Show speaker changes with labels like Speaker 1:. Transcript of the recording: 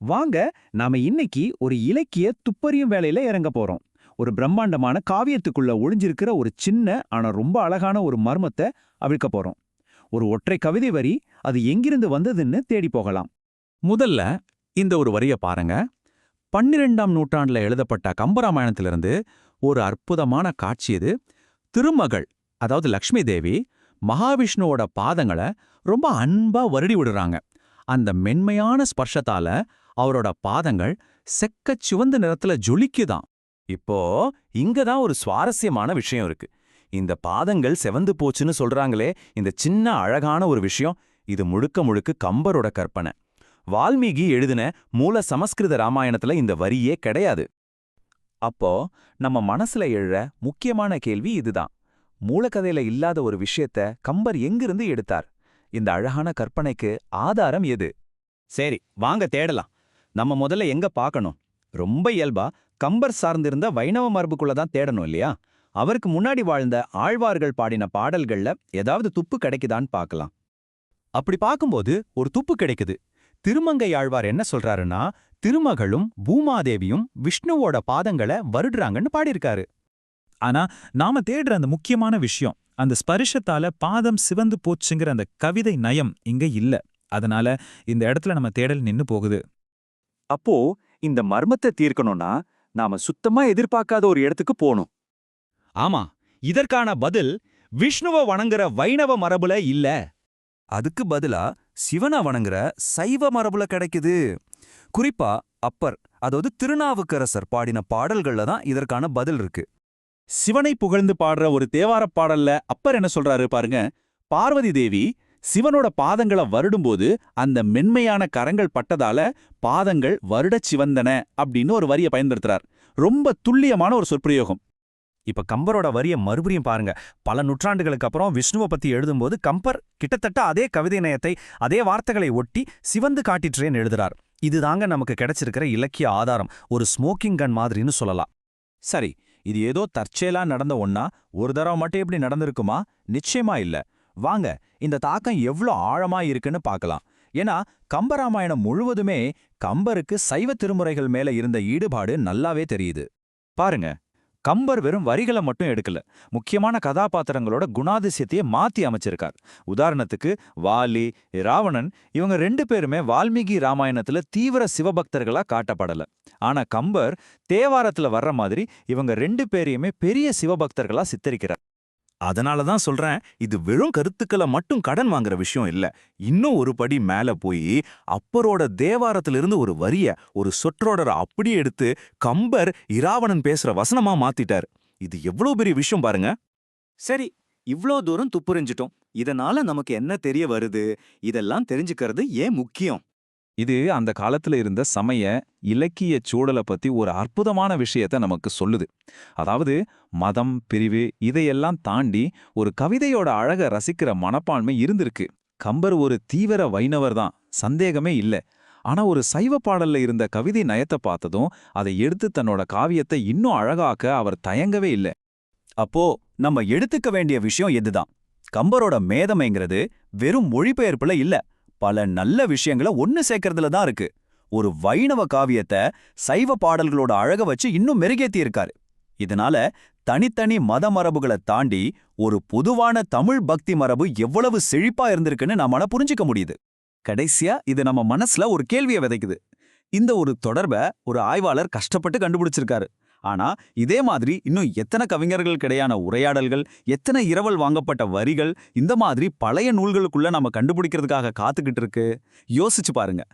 Speaker 1: வாங்க, நாம இன்னைக்கு ஒரு இலக்கிய துப்பறியும் வேலையில இறங்க போறோம். ஒரு பிரம்மாண்டமான காவியத்துக்குள்ள ஒளிஞ்சிருக்கிற ஒரு சின்ன ஆனா ரொம்ப அழகான ஒரு மர்மத்தை அவிழ்க்க போறோம். ஒரு ஒற்றை கவிதை வரி, அது எங்கிருந்து வந்ததுன்னு தேடி போகலாம்.
Speaker 2: முதல்ல இந்த ஒரு வரிய பாருங்க. 12ஆம் நூற்றாண்டுல எழுதப்பட்ட கம்பராமாயணத்திலிருந்து ஒரு அற்புதமான காட்சி இது. திருமகள், அதாவது லக்ஷ்மி தேவி, மகாவிஷ்ணுவோட பாதங்களை ரொம்ப அன்பா வருடி விடுறாங்க. அந்த மென்மையான ஸ்பர்ஷத்தால அவரோட பாதங்கள் செக்கச் சிவந்த நிறத்துல ஜொலிக்குதாம்.
Speaker 3: இப்போ இங்க தான் ஒரு சுவாரஸ்யமான விஷயம் இருக்கு. இந்த பாதங்கள் செவந்து போச்சுன்னு சொல்றாங்களே, இந்த சின்ன அழகான ஒரு விஷயம், இது முழுக்க முழுக்க கம்பரோட கற்பனை. வால்மீகி எழுதின மூல சமஸ்கிருத ராமாயணத்துல இந்த வரியே கிடையாது. அப்போ நம்ம மனசுல எழற முக்கியமான கேள்வி இதுதான். மூலக்கதையில இல்லாத ஒரு விஷயத்த கம்பர் எங்கிருந்து எடுத்தார்? இந்த அழகான கற்பனைக்கு ஆதாரம் எது?
Speaker 1: சரி, வாங்க தேடலாம். நம்ம முதல்ல எங்க பார்க்கணும்? ரொம்ப இயல்பா கம்பர் சார்ந்திருந்த வைணவ மரபுக்குள்ள தான் தேடணும் இல்லையா? அவருக்கு முன்னாடி வாழ்ந்த ஆழ்வார்கள் பாடின பாடல்கள்ல ஏதாவது துப்பு கிடைக்குதான்னு பார்க்கலாம்.
Speaker 3: அப்படி பார்க்கும்போது ஒரு துப்பு கிடைக்குது. திருமங்கை ஆழ்வார் என்ன சொல்றாருன்னா, திருமகளும் பூமாதேவியும் விஷ்ணுவோட பாதங்களை வருடுறாங்கன்னு பாடியிருக்காரு.
Speaker 2: ஆனா நாம தேடுற அந்த முக்கியமான விஷயம், அந்த ஸ்பரிஷத்தால பாதம் சிவந்து போச்சுங்கிற அந்த கவிதை நயம் இங்க இல்ல. அதனால இந்த இடத்துல நம்ம தேடல் நின்னு போகுது.
Speaker 3: அப்போ இந்த மர்மத்தை தீர்க்கணும்னா நாம சுத்தமா எதிர்பார்க்காத ஒரு இடத்துக்கு போகணும்.
Speaker 1: ஆமா, இதற்கான பதில் விஷ்ணுவை வணங்குற வைணவ மரபுல இல்ல.
Speaker 3: அதுக்கு பதிலா சிவனை வணங்குற சைவ மரபுல கிடைக்குது. குறிப்பா அப்பர், அதாவது திருநாவுக்கரசர் பாடின பாடல்கள்ல தான் இதற்கான பதில் இருக்கு.
Speaker 1: சிவனை புகழ்ந்து பாடுற ஒரு தேவாரப் பாடல்ல அப்பர் என்ன சொல்றாரு பாருங்க. பார்வதி தேவி சிவனோட பாதங்களை வருடும்போது அந்த மென்மையான கரங்கள் பட்டதால பாதங்கள் வருடச் சிவந்தன அப்படின்னு ஒரு வரியை பயன்படுத்துறார். ரொம்ப துல்லியமான ஒரு சொற்பிரயோகம்.
Speaker 3: இப்ப கம்பரோட வரிய மறுபடியும் பாருங்க. பல நூற்றாண்டுகளுக்கு அப்புறம் விஷ்ணுவை பத்தி எழுதும்போது கம்பர் கிட்டத்தட்ட அதே கவிதை நயத்தை, அதே வார்த்தைகளை ஒட்டி சிவந்து காட்டிற்றேன்னு எழுதுறார். இதுதாங்க நமக்கு கிடைச்சிருக்கிற இலக்கிய ஆதாரம். ஒரு ஸ்மோக்கிங் கன் மாதிரின்னு சொல்லலாம். சரி, இது ஏதோ தற்செயலா நடந்த ஒன்னா, ஒரு தடவை மட்டும் எப்படி நடந்திருக்குமா? நிச்சயமா இல்ல. வாங்க, இந்த தாக்கம் எவ்வளோ ஆழமா இருக்குன்னு பார்க்கலாம். ஏன்னா கம்பராமாயணம் முழுவதுமே கம்பருக்கு சைவ திருமுறைகள் மேல இருந்த ஈடுபாடு நல்லாவே தெரியுது. பாருங்க, கம்பர் வெறும் வரிகளை மட்டும் எடுக்கல, முக்கியமான கதாபாத்திரங்களோட குணாதிசயத்தையே மாத்தி அமைச்சிருக்கார். உதாரணத்துக்கு வாலி, ராவணன், இவங்க 2 பேருமே வால்மீகி ராமாயணத்துல தீவிர சிவபக்தர்களா காட்டப்படல. ஆனா கம்பர் தேவாரத்துல வர்ற மாதிரி இவங்க 2 பேரையுமே பெரிய சிவபக்தர்களா சித்தரிக்கிறார். அதனால தான் சொல்றேன், இது வெறும் கருத்துக்களை மட்டும் கடன் வாங்குற விஷயம் இல்ல. இன்னும் ஒரு படி மேல போய் அப்பரோட தேவாரத்திலிருந்து ஒரு வரிய, ஒரு சொற்றொடரை அப்படியே எடுத்து கம்பர் இராவணன் பேசுற வசனமா மாத்திட்டார். இது எவ்வளவு பெரிய விஷயம் பாருங்க. சரி, இவ்ளோ தூரம் துப்புரிஞ்சிட்டோம். இதனால நமக்கு என்ன தெரிய வருது? இதெல்லாம் தெரிஞ்சுக்கிறது ஏன் முக்கியம்?
Speaker 2: இது அந்த காலத்துல இருந்த சமய இலக்கிய சூழலை பத்தி ஒரு அற்புதமான விஷயத்த நமக்கு சொல்லுது. அதாவது மதம், பிரிவு இதையெல்லாம் தாண்டி ஒரு கவிதையோட அழக ரசிக்கிற மனப்பான்மை இருந்திருக்கு. கம்பர் ஒரு தீவிர வைணவர் தான், சந்தேகமே இல்ல. ஆனா ஒரு சைவ பாடல்ல இருந்த கவிதை நயத்தை பார்த்ததும் அதை எடுத்து தன்னோட காவியத்தை இன்னும் அழகாக்க அவர் தயங்கவே இல்லை.
Speaker 3: அப்போ நம்ம எடுத்துக்க வேண்டிய விஷயம் எதுதான்? கம்பரோட மேதமைங்கிறது வெறும் மொழிபெயர்ப்புல இல்ல, பல நல்ல விஷயங்களை ஒன்னு சேர்க்கறதுல தான் இருக்கு. ஒரு வைணவ காவியத்தை சைவ பாடல்களோட அழக வச்சு இன்னும் மெருகேத்தி இருக்காரு. இதனால தனித்தனி மத மரபுகளை தாண்டி ஒரு பொதுவான தமிழ் பக்தி மரபு எவ்வளவு செழிப்பா இருந்திருக்குன்னு நாம புரிஞ்சுக்க முடியுது. கடைசியா இது நம்ம மனசுல ஒரு கேள்வியை விதைக்குது. இந்த ஒரு தொடர்பை ஒரு ஆய்வாளர் கஷ்டப்பட்டு கண்டுபிடிச்சிருக்காரு. ஆனா இதே மாதிரி இன்னும் எத்தனை கவிஞர்கள் கிடையான உரையாடல்கள், எத்தனை இரவல் வாங்கப்பட்ட வரிகள் இந்த மாதிரி பழைய நூல்களுக்குள்ள நம்ம கண்டுபிடிக்கிறதுக்காக காத்துக்கிட்டு இருக்கு. யோசிச்சு பாருங்க.